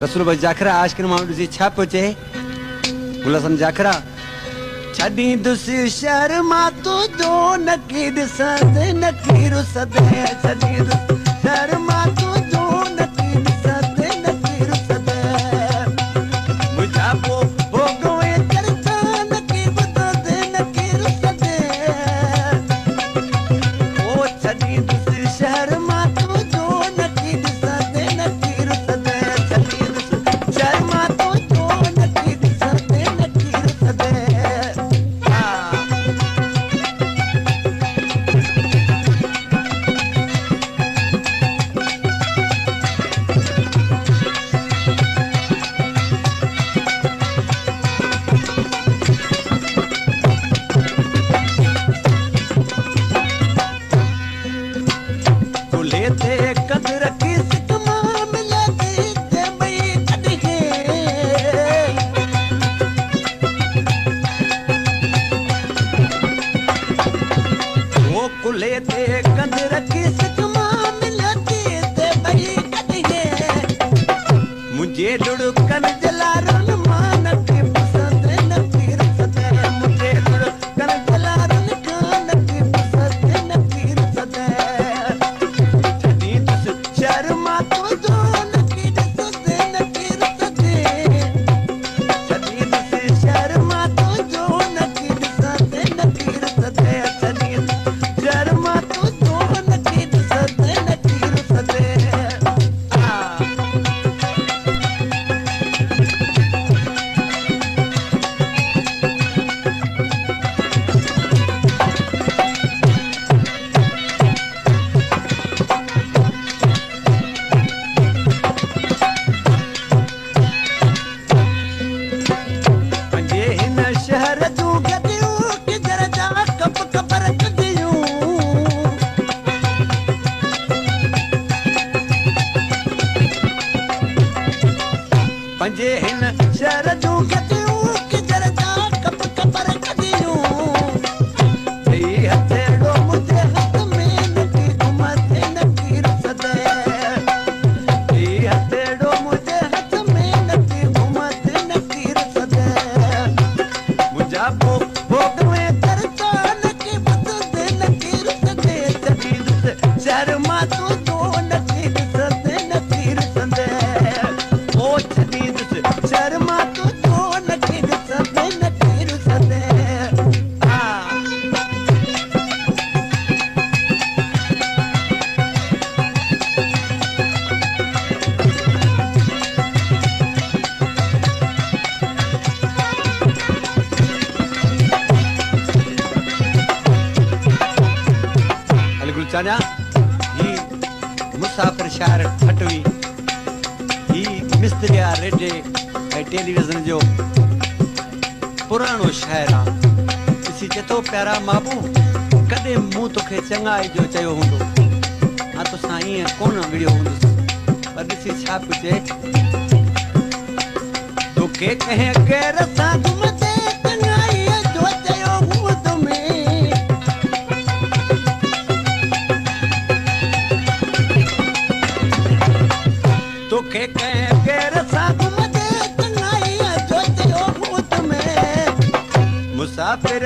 रसूल भाई जाखरा आशिक मामले जी छा पहुंचे गुलसन जाखरा छड़ी दुसी शर्मा तो दो नकीर सदे नकीर सदे छड़ी दुसी शर्मा तो दो नकीर सदे नकीर सदे मुझा हो गए करता नकीर सदे नकीर सदे ओ छड़ी दुसी शर्मा तो दो नकीर सदे नकीर सदे शर्मा तो दो नकीर सदे नकीर सदे लेते कदर की सिकमा मिलती ते मई कदगे वो कुलेते कदर की सिकमा मिलती ते मई कदगे मुझे लुड़कन जलारन मान के पसंद नकीर सदे मुझे लुड़कन जलारन मान के पसंद नकीर सदे शर्मा तो दो नकीर सदे नकीर सदे छड़ी दुसी शर्मा तो दो नकीर सदे नकीर सदे छड़ी शर्मा तो दो नकीर सदे नकीर सदे पंजे हिन शहर जूं गदियूं किधर जा कप कप रखदियूं पंजे हिन शहर जूं गदियूं किधर जा कप कप रखदियूं सही हथेड़ो मुझे हथ में नकी घुमते नकीर सदे सही हथेड़ो मुझे हथ में नकी घुमते नकीर सदे मुझा भोग में करता नकी बदले नकीर सदे छड़ी दुसी शर्मा तो दो नकीर सदे नकीर सदे ओ छड़ी दुसी शर्मा तो दो नकीर सदे नकीर सदे गुलचाना ही मुसाफिर शहर खटवी ही मिस्त्रिया रेडे ऐं टेलीविज़न जो पुराणो शहर आहे ॾिसी चतो प्यारा माबू कॾहिं मूं तोखे चङाई जो चयो हूंदो हा तोसां ईअं कोन विड़ियो हूंदुसि पर ॾिसी छा पियो चए तोखे कंहिं गैर सां घुमंदे चङाईअ जो चयो हूंदो में तोखे कंहिं गैर सां घुमंदे चङाईअ जो चयो भूत में मुसाफ़िर